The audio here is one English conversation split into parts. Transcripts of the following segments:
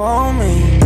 for me.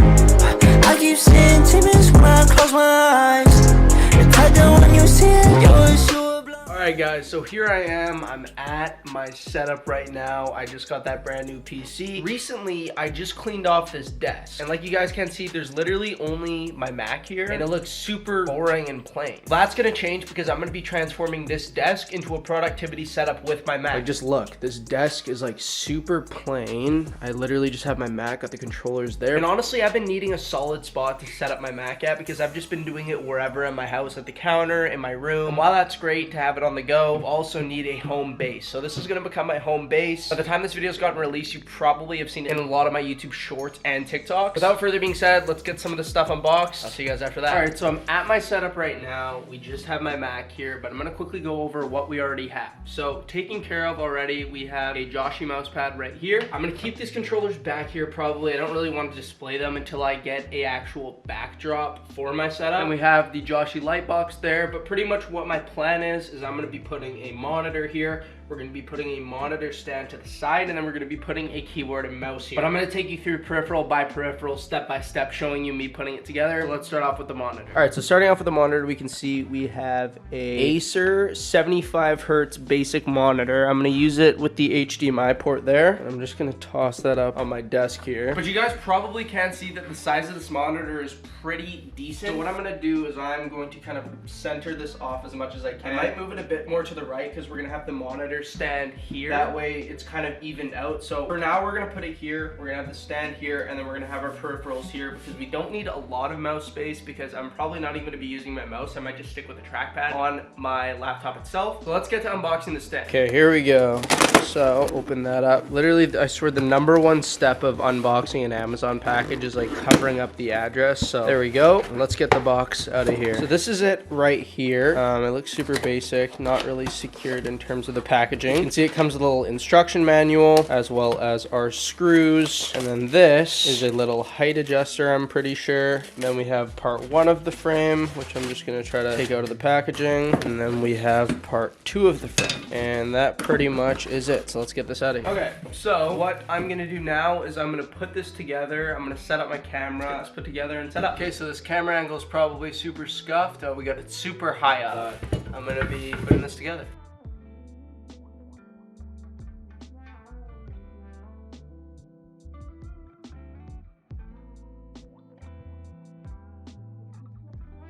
I keep seeing demons when I close my eyes. It's like the one you see it, yo, it's you. Alright guys, so here I am. I'm at my setup right now. I just got that brand new PC. Recently, I just cleaned off this desk. And like you guys can see, there's literally only my Mac here. And it looks super boring and plain. That's gonna change because I'm gonna be transforming this desk into a productivity setup with my Mac. Like just look, this desk is like super plain. I literally just have my Mac, got the controllers there. And honestly, I've been needing a solid spot to set up my Mac at because I've just been doing it wherever in my house, at the counter, in my room. And while that's great to have it on the go, you also need a home base. So this is gonna become my home base. By the time this video's gotten released, you probably have seen it in a lot of my YouTube shorts and TikToks. Without further being said, let's get some of the stuff unboxed. I'll see you guys after that. All right, so I'm at my setup right now. We just have my Mac here, but I'm gonna quickly go over what we already have. So taken care of already, we have a Joshyy mouse pad right here. I'm gonna keep these controllers back here probably. I don't really want to display them until I get a actual backdrop for my setup. And we have the Joshyy light box there, but pretty much what my plan is I'm gonna be putting a monitor here. We're gonna be putting a monitor stand to the side, and then we're gonna be putting a keyboard and mouse here. But I'm gonna take you through peripheral by peripheral, step by step, showing you me putting it together. So let's start off with the monitor. All right, so starting off with the monitor, we can see we have a Acer 75 hertz basic monitor. I'm gonna use it with the HDMI port there. And I'm just gonna toss that up on my desk here. But you guys probably can see that the size of this monitor is pretty decent. So what I'm gonna do is I'm going to kind of center this off as much as I can. I might move it a bit more to the right because we're gonna have the monitor stand here. That way it's kind of evened out. So for now, we're gonna put it here. We're gonna have the stand here, and then we're gonna have our peripherals here because we don't need a lot of mouse space because I'm probably not even gonna be using my mouse. I might just stick with the trackpad on my laptop itself. So let's get to unboxing the stand. Okay, here we go. So open that up. Literally, I swear the #1 step of unboxing an Amazon package is like covering up the address. So there we go. Let's get the box out of here. So this is it right here. It looks super basic, not really secured in terms of the packaging. You can see it comes with a little instruction manual as well as our screws. And then this is a little height adjuster, I'm pretty sure. And then we have part 1 of the frame, which I'm just gonna try to take out of the packaging. And then we have part 2 of the frame. And that pretty much is it. So let's get this out of here. Okay, so what I'm gonna do now is I'm gonna put this together. I'm gonna set up my camera. Let's put together and set up. Okay, so this camera angle is probably super scuffed. We got it super high up. I'm gonna be putting this together.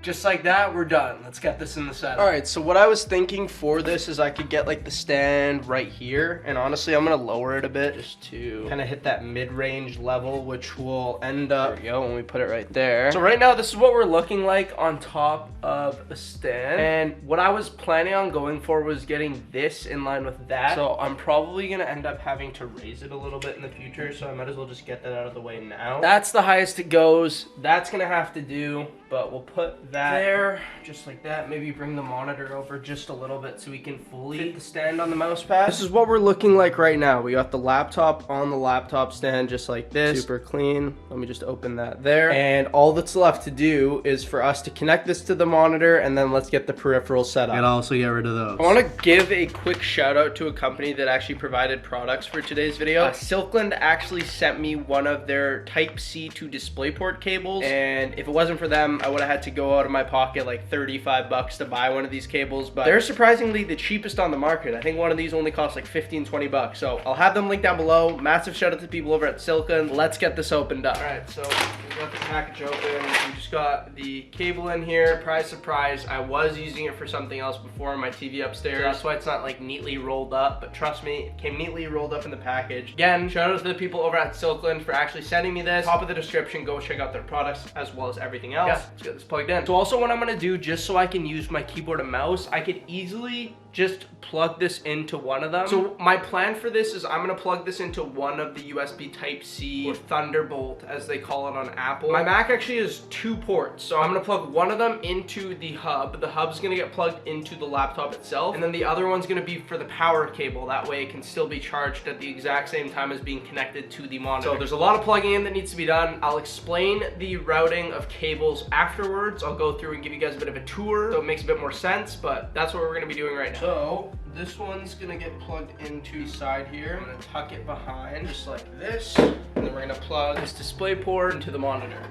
Just like that, we're done. Let's get this in the setup. All right, so what I was thinking for this is I could get like the stand right here. And honestly, I'm gonna lower it a bit just to kind of hit that mid-range level, which will end up, there we go, when we put it right there. So right now, this is what we're looking like on top of the stand. And what I was planning on going for was getting this in line with that. So I'm probably gonna end up having to raise it a little bit in the future. So I might as well just get that out of the way now. That's the highest it goes. That's gonna have to do, but we'll put that there, just like that. Maybe bring the monitor over just a little bit so we can fully fit the stand on the mouse pad. This is what we're looking like right now. We got the laptop on the laptop stand just like this. Super clean. Let me just open that there. And all that's left to do is for us to connect this to the monitor, and then let's get the peripherals set up. And also get rid of those. I want to give a quick shout out to a company that actually provided products for today's video. Silkland actually sent me one of their Type-C to DisplayPort cables, and if it wasn't for them, I would have had to go out of my pocket like 35 bucks to buy one of these cables, but they're surprisingly the cheapest on the market. I think one of these only costs like 15, 20 bucks. So I'll have them linked down below. Massive shout out to people over at Silkland. Let's get this opened up. All right, so we got the package open. We just got the cable in here. Surprise, surprise. I was using it for something else before on my TV upstairs. So that's why it's not like neatly rolled up, but trust me, it came neatly rolled up in the package. Again, shout out to the people over at Silkland for actually sending me this. Top of the description, go check out their products as well as everything else. Yeah, let's get this plugged in. So also what I'm gonna do, just so I can use my keyboard and mouse, I could easily just plug this into one of them. So my plan for this is I'm gonna plug this into one of the USB Type-C or Thunderbolt as they call it on Apple. My Mac actually has 2 ports, so I'm gonna plug one of them into the hub. The hub's gonna get plugged into the laptop itself, and then the other one's gonna be for the power cable. That way it can still be charged at the exact same time as being connected to the monitor. So there's a lot of plugging in that needs to be done. I'll explain the routing of cables afterwards. I'll go through and give you guys a bit of a tour so it makes a bit more sense, but that's what we're gonna be doing right now. So this one's gonna get plugged into the side here. I'm gonna tuck it behind just like this, and then we're gonna plug this display port into the monitor.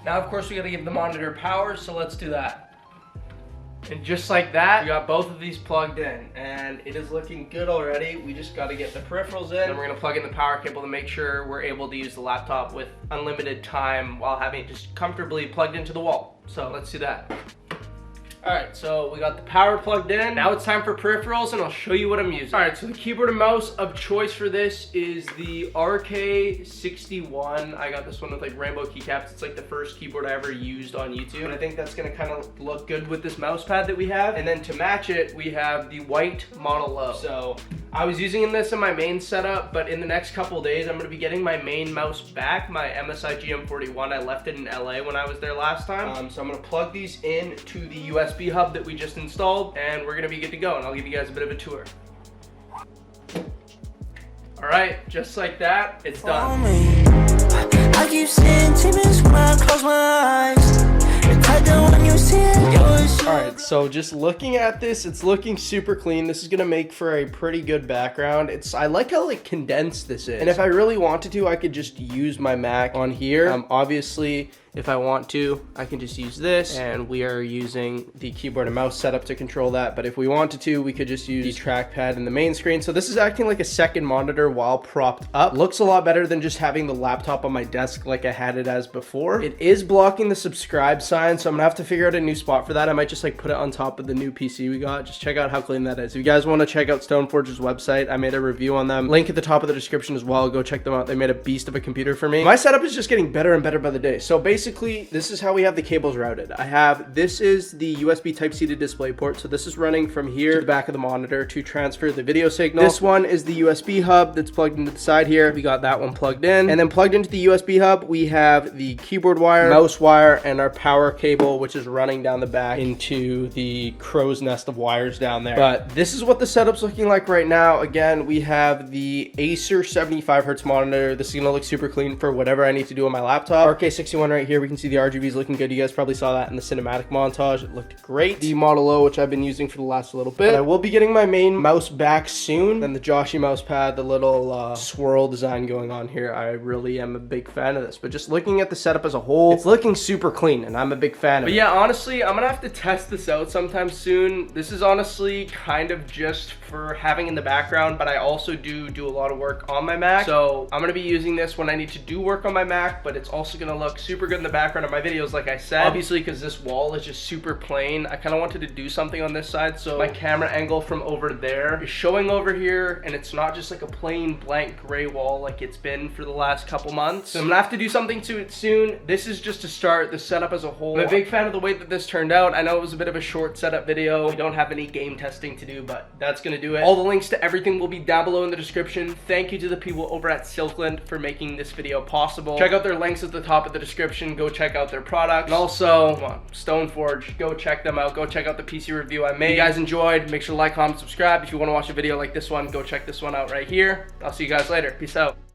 Now, of course, we gotta give the monitor power, so let's do that. And just like that, we got both of these plugged in, and it is looking good already. We just gotta get the peripherals in, and we're gonna plug in the power cable to make sure we're able to use the laptop with unlimited time while having it just comfortably plugged into the wall. So let's do that. All right, so we got the power plugged in. Now it's time for peripherals, and I'll show you what I'm using. All right, so the keyboard and mouse of choice for this is the RK61. I got this one with like rainbow keycaps. It's like the first keyboard I ever used on YouTube. And I think that's gonna kind of look good with this mouse pad that we have. And then to match it, we have the white Model Low. So I was using this in my main setup, but in the next couple of days, I'm gonna be getting my main mouse back, my MSI GM41. I left it in LA when I was there last time. So I'm gonna plug these in to the USB hub that we just installed, and we're gonna be good to go, and I'll give you guys a bit of a tour. All right, just like that, it's done. I keep seeing demons when I close my eyes. When you see it, all right, so just looking at this, it's looking super clean. This is gonna make for a pretty good background. I like how like condensed this is. And if I really wanted to, I could just use my Mac on here. Obviously, if I want to, I can just use this, and we are using the keyboard and mouse setup to control that. But if we wanted to, we could just use the trackpad and the main screen. So this is acting like a second monitor while propped up. Looks a lot better than just having the laptop on my desk like I had it as before. It is blocking the subscribe sign, so I'm gonna have to figure out a new spot for that. I might just like put it on top of the new PC we got. Just check out how clean that is. If you guys want to check out Stoneforge's website, I made a review on them. Link at the top of the description as well. Go check them out. They made a beast of a computer for me. My setup is just getting better and better by the day. So basically, this is how we have the cables routed. This is the USB Type-C to display port. So this is running from here to the back of the monitor to transfer the video signal. This one is the USB hub that's plugged into the side here. We got that one plugged in. And then plugged into the USB hub, we have the keyboard wire, mouse wire, and our power cable, which is running down the back into the crow's nest of wires down there. But this is what the setup's looking like right now. Again, we have the Acer 75Hz monitor. This is gonna look super clean for whatever I need to do on my laptop. RK61 right here. We can see the RGB's looking good. You guys probably saw that in the cinematic montage. It looked great. The Model O, which I've been using for the last little bit. But I will be getting my main mouse back soon. Then the Joshyy mouse pad, the little swirl design going on here. I really am a big fan of this. But just looking at the setup as a whole, it's looking super clean, and I'm a big fan of it. But yeah, honestly, I'm gonna have to test this out sometime soon. This is honestly kind of just for having in the background, but I also do a lot of work on my Mac. So I'm gonna be using this when I need to do work on my Mac, but it's also gonna look super good in the background of my videos, like I said. Obviously, because this wall is just super plain, I kind of wanted to do something on this side, so my camera angle from over there is showing over here, and it's not just like a plain blank gray wall like it's been for the last couple months. So I'm gonna have to do something to it soon. This is just to start the setup as a whole. I'm a big fan of the way that this turned out. I know it was a bit of a short setup video. We don't have any game testing to do, but that's gonna do it. All the links to everything will be down below in the description. Thank you to the people over at Silkland for making this video possible. Check out their links at the top of the description. Go check out their products. And also, come on, Stoneforge, go check them out. Go check out the PC review I made. If you guys enjoyed, make sure to like, comment, subscribe. If you want to watch a video like this one, go check this one out right here. I'll see you guys later. Peace out.